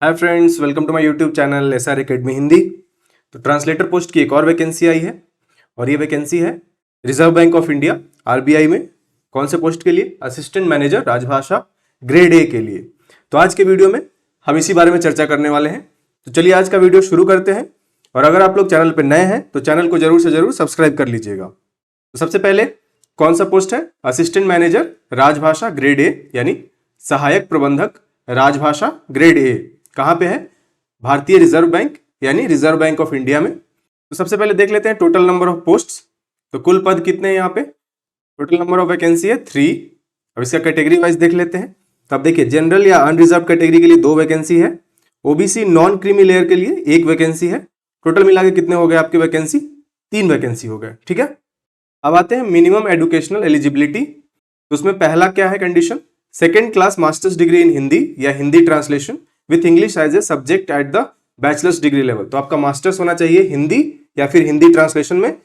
Hi friends, welcome to my YouTube channel SR academy Hindi. तो translator post की एक और वैकेंसी आई है और ये वैकेंसी है reserve bank of India RBI में। कौन से पोस्ट के लिए? असिस्टेंट मैनेजर राजभाषा ग्रेड A के लिए। तो आज के वीडियो में हम इसी बारे में चर्चा करने वाले हैं। तो चलिए आज का वीडियो शुरू करते हैं। और अगर आप लोग चैनल पर नए हैं तो चैनल को जरूर से जरूर सब्सक्राइब कर लीजिएगा। तो सबसे पहले कौन सा पोस्ट है? असिस्टेंट मैनेजर राजभाषा ग्रेड A यानी सहायक प्रबंधक राजभाषा ग्रेड A। कहाँ पे है? भारतीय रिजर्व बैंक यानी रिजर्व बैंक ऑफ इंडिया में। तो सबसे पहले देख लेते हैं टोटल नंबर ऑफ पोस्ट्स। तो कुल पद कितने हैं यहाँ पे? टोटल नंबर ऑफ वैकेंसी है 3। अब इसका कैटेगरी वाइज देख लेते हैं। तो अब देखिए, जनरल या अनरिजर्व कैटेगरी के लिए 2 वैकेंसी है, OBC नॉन क्रीमी लेयर के लिए 1 वैकेंसी है। टोटल मिला के कितने हो गए आपके वैकेंसी? 3 वैकेंसी हो गए। ठीक है, अब आते हैं मिनिमम एजुकेशनल एलिजिबिलिटी। तो उसमें पहला क्या है condition? Second class masters degree in Hindi या Hindi translation with English as a subject at the bachelors degree level. तो आपका मास्टर्स होना चाहिए हिंदी या फिर हिंदी ट्रांसलेशन में,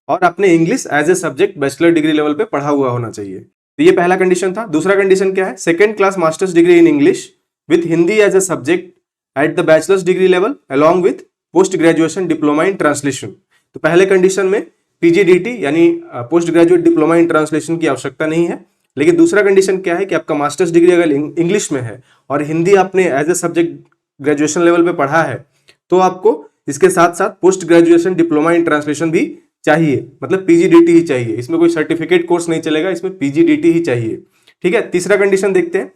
और आपने English as a subject bachelor degree level पे पढ़ा हुआ होना चाहिए। तो ये पहला कंडीशन था। दूसरा कंडीशन क्या है? Second class masters degree in English with Hindi as a subject at the bachelors degree level along with post graduation diploma in translation. तो पहले कंडीशन में PGDT यानी post graduate diploma in translation की आवश्यकता नहीं है। लेकिन दूसरा कंडीशन क्या है कि आपका मास्टर्स डिग्री अगर इंग्लिश में है और हिंदी आपने as a subject graduation level पे पढ़ा है तो आपको इसके साथ साथ post graduation diploma in translation भी चाहिए, मतलब PGDT ही चाहिए। इसमें कोई सर्टिफिकेट कोर्स नहीं चलेगा, इसमें PGDT ही चाहिए। ठीक है, तीसरा कंडीशन देखते हैं।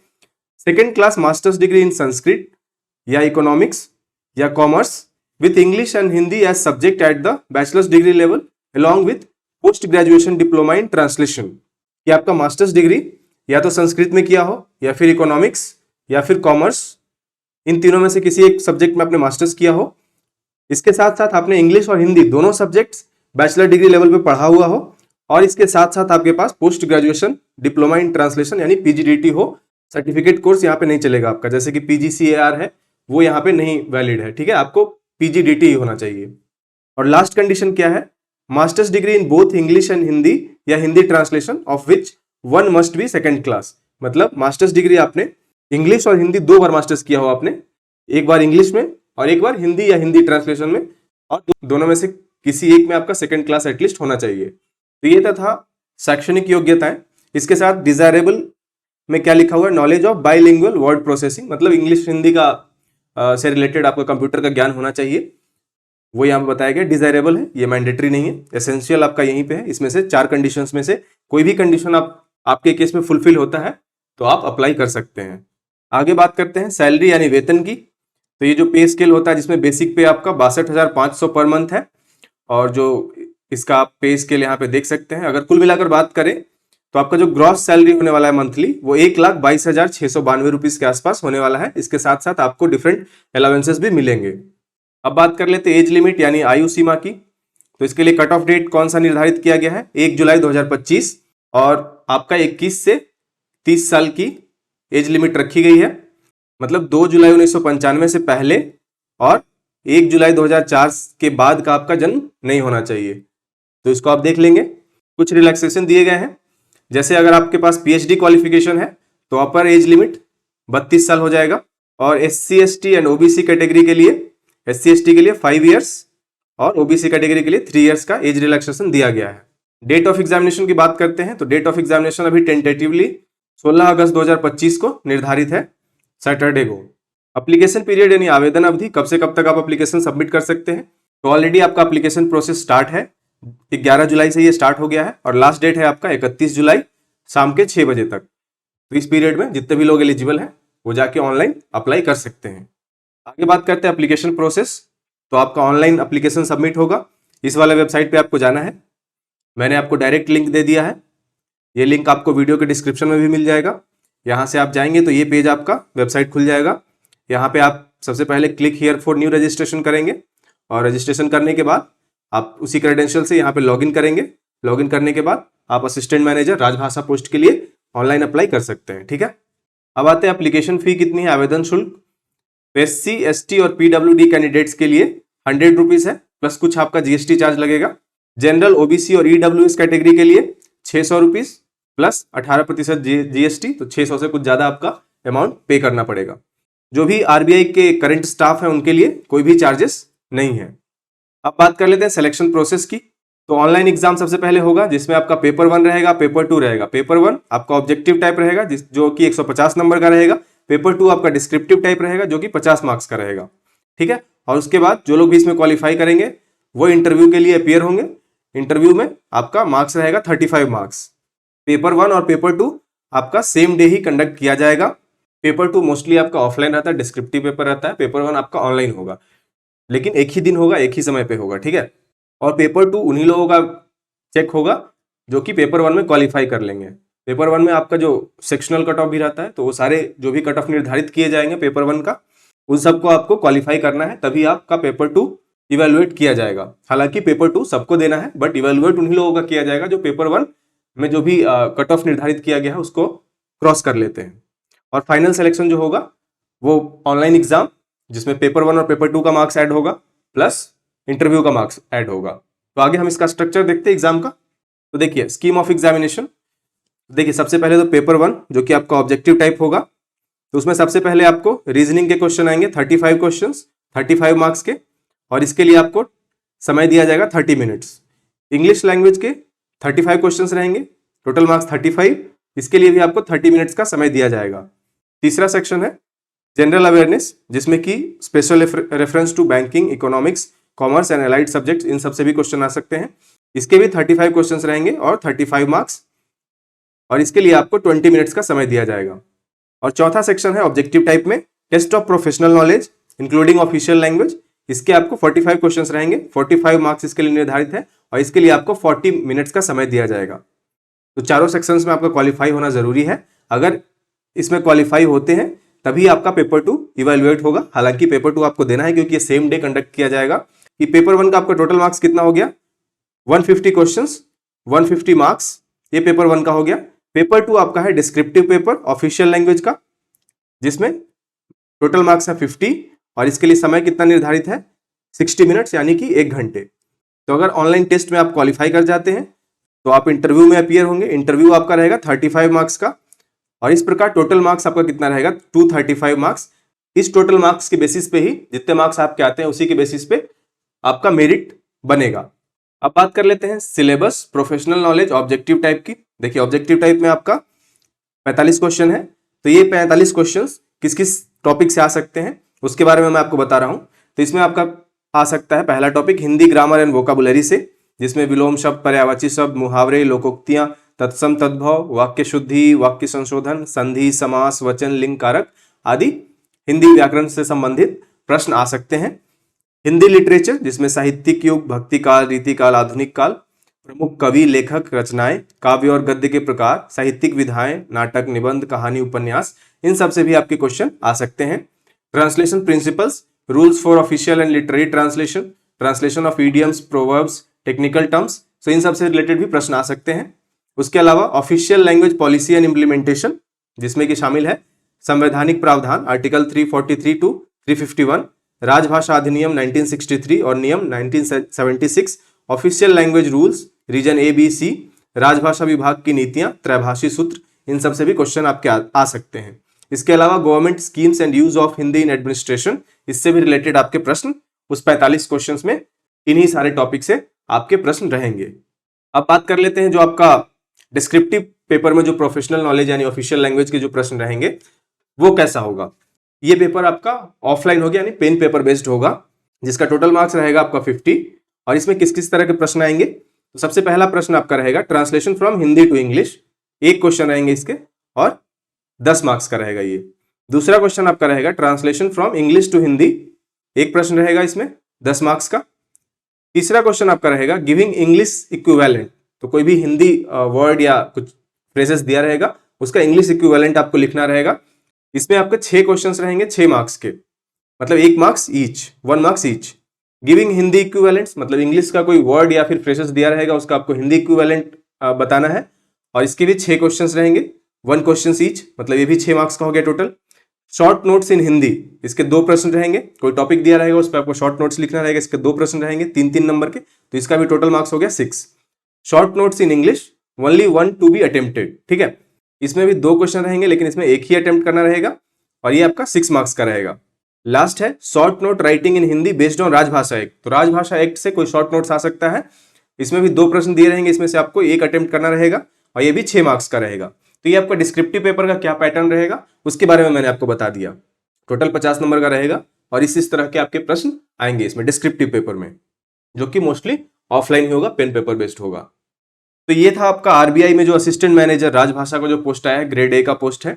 Second class masters degree in Sanskrit या इकोनॉमिक्स या commerce with English and Hindi as subject at the bachelors degree level along with post graduation diploma in translation. कि आपका मास्टर्स डिग्री या तो संस्कृत में किया हो या फिर इकोनॉमिक्स या फिर कॉमर्स, इन तीनों में से किसी एक सब्जेक्ट में आपने मास्टर्स किया हो। इसके साथ साथ आपने इंग्लिश और हिंदी दोनों सब्जेक्ट्स बैचलर डिग्री लेवल पे पढ़ा हुआ हो, और इसके साथ साथ आपके पास post graduation diploma in translation यानी PGDT हो। सर्टिफिकेट कोर्स यहाँ पे नहीं चलेगा आपका, जैसे कि PGCAR है वो यहाँ पे नहीं वैलिड है। ठीक है, आपको PGDT ही होना चाहिए। और लास्ट कंडीशन क्या है? Masters degree in both English and Hindi या Hindi translation of which one must be second class. मतलब मास्टर्स डिग्री आपने इंग्लिश और हिंदी 2 बार मास्टर्स किया हो आपने, एक बार इंग्लिश में और एक बार हिंदी या हिंदी ट्रांसलेशन में, और दोनों में से किसी एक में आपका सेकंड क्लास एटलीस्ट होना चाहिए। तो ये था शैक्षणिक योग्यताएं। इसके साथ डिजायरेबल में क्या लिखा हुआ है? Knowledge of bilingual word processing, मतलब इंग्लिश हिंदी का से रिलेटेड आपका कंप्यूटर का ज्ञान होना चाहिए, वो यहाँ पे बताया गया। डिजायरेबल है, ये मैंडेटरी नहीं है। एसेंशियल आपका यहीं पे है। इसमें से 4 कंडीशंस में से कोई भी कंडीशन आपके केस में फुलफिल होता है तो आप अप्लाई कर सकते हैं। आगे बात करते हैं सैलरी यानी वेतन की। तो ये जो पे स्केल होता है जिसमें बेसिक पे आपका 62,500 पर मंथ है, और जो इसका आप पे स्केल यहाँ पे देख सकते हैं। अगर कुल मिलाकर बात करें तो आपका जो ग्रॉस सैलरी होने वाला है मंथली वो 1,22,692 रुपीज के आसपास होने वाला है। इसके साथ साथ आपको डिफरेंट अलाउंसेस भी मिलेंगे। अब बात कर लेते हैं एज लिमिट यानी आयु सीमा की। तो इसके लिए कट ऑफ डेट कौन सा निर्धारित किया गया है? 1 जुलाई 2025, और आपका 21 से 30 साल की एज लिमिट रखी गई है। मतलब 2 जुलाई 1995 से पहले और 1 जुलाई 2004 के बाद का आपका जन्म नहीं होना चाहिए। तो इसको आप देख लेंगे। कुछ रिलैक्सेशन दिए गए हैं, जैसे अगर आपके पास PhD क्वालिफिकेशन है तो अपर एज लिमिट 32 साल हो जाएगा, और SC ST and OBC category के लिए SC ST के लिए 5 इयर्स और OBC कैटेगरी के लिए 3 इयर्स का एज रिलैक्सेशन दिया गया है। डेट ऑफ एग्जामिनेशन की बात करते हैं तो डेट ऑफ एग्जामिनेशन अभी टेंटेटिवली 16 अगस्त 2025 को निर्धारित है, सैटरडे को। एप्लीकेशन पीरियड यानी आवेदन अवधि, कब से कब तक आप एप्लीकेशन सबमिट कर सकते हैं? तो ऑलरेडी आपका एप्लीकेशन प्रोसेस स्टार्ट है, 11 जुलाई से ये स्टार्ट हो गया है, और लास्ट डेट है आपका 31 जुलाई शाम के 6 बजे तक। तो इस पीरियड में जितने भी लोग एलिजिबल हैं वो जाके ऑनलाइन अप्लाई कर सकते हैं। आगे बात करते हैं एप्लीकेशन प्रोसेस। तो आपका ऑनलाइन एप्लीकेशन सबमिट होगा। इस वाले वेबसाइट पे आपको जाना है, मैंने आपको डायरेक्ट लिंक दे दिया है। ये लिंक आपको वीडियो के डिस्क्रिप्शन में भी मिल जाएगा। यहाँ से आप जाएंगे तो ये पेज आपका वेबसाइट खुल जाएगा। यहाँ पे आप सबसे पहले click here for new registration करेंगे, और रजिस्ट्रेशन करने के बाद आप उसी क्रेडेंशियल से यहाँ पे लॉगिन करेंगे। लॉगिन करने के बाद आप असिस्टेंट मैनेजर राजभाषा पोस्ट के लिए ऑनलाइन अप्लाई कर सकते हैं। ठीक है, अब आते हैं एप्लीकेशन फी कितनी है, आवेदन शुल्क। SC ST और PWD कैंडिडेट्स के लिए 100 रुपीज है, प्लस कुछ आपका GST चार्ज लगेगा। जनरल OBC और EWS कैटेगरी के लिए 600 रुपीज प्लस 18% GST, तो 600 से कुछ ज्यादा आपका अमाउंट पे करना पड़ेगा। जो भी आरबीआई के करंट स्टाफ है उनके लिए कोई भी चार्जेस नहीं है। अब बात कर लेते हैं सिलेक्शन प्रोसेस की। तो ऑनलाइन एग्जाम सबसे पहले होगा, जिसमें आपका पेपर 1 रहेगा, पेपर 2 रहेगा। पेपर 1 आपका ऑब्जेक्टिव टाइप रहेगा जो कि 150 नंबर का रहेगा। पेपर 2 आपका डिस्क्रिप्टिव टाइप रहेगा जो कि 50 मार्क्स का रहेगा। ठीक है, और उसके बाद जो लोग भी इसमें क्वालिफाई करेंगे वो इंटरव्यू के लिए अपीयर होंगे। इंटरव्यू में आपका मार्क्स रहेगा 35 मार्क्स। पेपर 1 और पेपर 2 आपका सेम डे ही कंडक्ट किया जाएगा। पेपर 2 मोस्टली आपका ऑफलाइन रहता है, डिस्क्रिप्टिव पेपर रहता है। पेपर 1 आपका ऑनलाइन होगा, लेकिन एक ही दिन होगा, एक ही समय पे होगा। ठीक है, और पेपर 2 उन्हीं लोगों का चेक होगा जो कि पेपर 1 में क्वालिफाई कर लेंगे। पेपर 1 में आपका जो सेक्शनल कट ऑफ भी रहता है, तो वो सारे जो भी कट ऑफ निर्धारित किए जाएंगे पेपर 1 का, उन सबको आपको क्वालिफाई करना है, तभी आपका पेपर 2 इवेलुएट किया जाएगा। हालांकि पेपर 2 सबको देना है, बट इवेलुएट उन्हीं लोगों का किया जाएगा जो पेपर 1 में जो भी कट ऑफ निर्धारित किया गया है उसको क्रॉस कर लेते हैं। और फाइनल सिलेक्शन जो होगा वो ऑनलाइन एग्जाम, जिसमें पेपर 1 और पेपर 2 का मार्क्स ऐड होगा प्लस इंटरव्यू का मार्क्स ऐड होगा। तो आगे हम इसका स्ट्रक्चर देखते हैं एग्जाम का। तो देखिए स्कीम ऑफ एग्जामिनेशन। देखिए सबसे पहले तो पेपर 1 जो कि आपका ऑब्जेक्टिव टाइप होगा, तो उसमें सबसे पहले आपको रीजनिंग के क्वेश्चन आएंगे 35 क्वेश्चंस 35 मार्क्स के, और इसके लिए आपको समय दिया जाएगा 30 मिनट्स। इंग्लिश लैंग्वेज के 35 क्वेश्चंस रहेंगे, टोटल मार्क्स 35, इसके लिए भी आपको 30 मिनट्स का समय दिया जाएगा। तीसरा सेक्शन है जनरल अवेयरनेस, जिसमें कि special reference to banking, economics, commerce and allied subjects, इन सबसे भी क्वेश्चन आ सकते हैं। इसके भी 35 क्वेश्चंस रहेंगे और 35 मार्क्स, और इसके लिए आपको 20 मिनट्स का समय दिया जाएगा। और चौथा सेक्शन है ऑब्जेक्टिव टाइप में test of professional knowledge including official language. इसके आपको 45 क्वेश्चंस रहेंगे, 45 मार्क्स इसके लिए निर्धारित है, और इसके लिए आपको 40 मिनट्स का समय दिया जाएगा। तो चारों सेक्शंस में आपका क्वालिफाई होना जरूरी है। अगर इसमें क्वालिफाई होते हैं तभी आपका पेपर 2 इवेलुएट होगा। हालांकि पेपर 2 आपको देना है क्योंकि ये सेम डे कंडक्ट किया जाएगा। कि पेपर 1 का आपका टोटल मार्क्स कितना हो गया, 150 क्वेश्चंस 150 मार्क्स, ये पेपर 1 का हो गया। पेपर 2 आपका है डिस्क्रिप्टिव पेपर ऑफिशियल लैंग्वेज का, जिसमें टोटल मार्क्स है 50, और इसके लिए समय कितना निर्धारित है 60 मिनट्स यानी कि 1 घंटे। तो अगर ऑनलाइन टेस्ट में आप क्वालिफाई कर जाते हैं तो आप इंटरव्यू में अपीयर होंगे। इंटरव्यू आपका रहेगा 35 मार्क्स का, और इस प्रकार टोटल मार्क्स आपका कितना रहेगा 235 मार्क्स। इस टोटल मार्क्स के बेसिस पे ही जितने मार्क्स आपके आते हैं उसी के बेसिस पे आपका मेरिट बनेगा। अब बात कर लेते हैं syllabus professional knowledge objective type की। देखिए ऑब्जेक्टिव टाइप में आपका 45 क्वेश्चन है, तो ये 45 क्वेश्चन किस किस टॉपिक से आ सकते हैं उसके बारे में मैं आपको बता रहा हूं। तो इसमें आपका आ सकता है पहला topic Hindi grammar and vocabulary से, जिसमें विलोम शब्द, पर्यायवाची शब्द, मुहावरे, लोकोक्तियां, तत्सम तद्भव, वाक्य शुद्धि, वाक्य संशोधन, संधि, समास, वचन, लिंग कारक आदि हिंदी व्याकरण से संबंधित प्रश्न आ सकते हैं। हिंदी लिटरेचर, जिसमें साहित्यिक युग, भक्ति काल, रीति काल, आधुनिक काल, प्रमुख कवि, लेखक, रचनाएं, काव्य और गद्य के प्रकार, साहित्यिक विधाएं, नाटक, निबंध, कहानी, उपन्यास, इन सब से भी आपके क्वेश्चन आ सकते हैं। Translation principles, rules for official and literary translation, translation of idioms, proverbs, technical terms, तो इन सब से रिलेटेड भी प्रश्न आ सकते हैं। उसके अलावा official language policy and implementation, जिसमें कि शामिल है संवैधानिक प्रावधान आर्टिकल 343 टू 351, राजभाषा अधिनियम 1963 और नियम 1976, official language rules, region A B C, राजभाषा विभाग की नीतियां, त्रैभाषी सूत्र, इन सब से भी क्वेश्चन आपके आ सकते हैं। इसके अलावा government schemes and use of Hindi in administration, इससे भी रिलेटेड आपके प्रश्न उस 45 क्वेश्चंस में इन्हीं सारे टॉपिक से आपके प्रश्न रहेंगे। अब बात कर लेते हैं जो आपका डिस्क्रिप्टिव पेपर में जो प्रोफेशनल नॉलेज यानी ऑफिशियल लैंग्वेज के जो प्रश्न रहेंगे वो कैसा होगा। ये पेपर आपका ऑफलाइन होगा यानी पेन पेपर बेस्ड होगा, जिसका टोटल मार्क्स रहेगा आपका 50, और इसमें किस किस तरह के प्रश्न आएंगे। तो सबसे पहला प्रश्न आपका रहेगा translation from Hindi to English, एक क्वेश्चन रहेंगे इसके और 10 मार्क्स का रहेगा ये। दूसरा क्वेश्चन आपका रहेगा translation from English to Hindi, एक प्रश्न रहेगा इसमें 10 मार्क्स का। तीसरा क्वेश्चन आपका रहेगा गिविंग इंग्लिश इक्विवेलेंट, तो कोई भी हिंदी वर्ड या कुछ फ्रेजेस दिया रहेगा उसका इंग्लिश इक्विवेलेंट आपको लिखना रहेगा। इसमें आपके 6 क्वेश्चंस रहेंगे 6 मार्क्स के, मतलब 1 marks each, 1 marks each. Giving Hindi equivalents, मतलब इंग्लिश का कोई वर्ड या फिर फ्रेजेस दिया रहेगा उसका आपको हिंदी इक्विवेलेंट बताना है, और इसके भी 6 क्वेश्चंस रहेंगे 1 क्वेश्चन ईच, मतलब ये भी 6 मार्क्स का हो गया टोटल। शॉर्ट नोट्स इन हिंदी, इसके 2 प्रश्न रहेंगे, कोई टॉपिक दिया रहेगा उस पर आपको शॉर्ट नोट्स लिखना रहेगा, इसके 2 प्रश्न रहेंगे 3-3 नंबर के, तो इसका भी टोटल मार्क्स हो गया 6। Short notes in English only 1 to be attempted, ठीक है, इसमें भी 2 क्वेश्चन रहेंगे लेकिन इसमें एक ही अटेम्प्ट करना रहेगा, और ये आपका 6 मार्क्स का रहेगा। लास्ट है short note writing in Hindi based on राजभाषा एक्ट। तो राजभाषा एक्ट से कोई शॉर्ट नोट्स आ सकता है। इसमें भी 2 प्रश्न दिए रहेंगे, इसमें से आपको एक अटेम्प्ट करना रहेगा और ये भी 6 मार्क्स का रहेगा। तो ये आपका डिस्क्रिप्टिव पेपर का क्या पैटर्न रहेगा उसके बारे में मैंने आपको बता दिया। टोटल 50 नंबर का रहेगा और इस तरह के आपके प्रश्न आएंगे इसमें डिस्क्रिप्टिव पेपर में, जो कि मोस्टली ऑफलाइन ही होगा, पेन पेपर बेस्ड होगा। तो ये था आपका आरबीआई में जो असिस्टेंट मैनेजर राजभाषा का जो पोस्ट आया है, ग्रेड ए का पोस्ट है।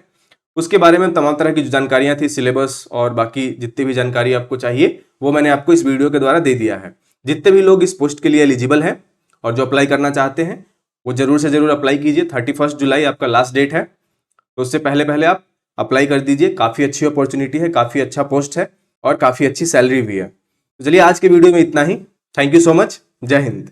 उसके बारे में तमाम तरह की जो जानकारियां थी, सिलेबस और बाकी जितनी भी जानकारी आपको चाहिए वो मैंने आपको इस वीडियो के द्वारा दे दिया है। जितने भी लोग इस पोस्ट के लिए एलिजिबल हैं और जो अप्लाई करना चाहते हैं वो जरूर से जरूर अप्लाई कीजिए। 31 जुलाई आपका लास्ट डेट है, तो उससे पहले पहले आप अप्लाई कर दीजिए। काफ़ी अच्छी अपॉर्चुनिटी है, काफ़ी अच्छा पोस्ट है और काफ़ी अच्छी सैलरी भी है। तो चलिए आज के वीडियो में इतना ही। Thank you so much. Jai Hind.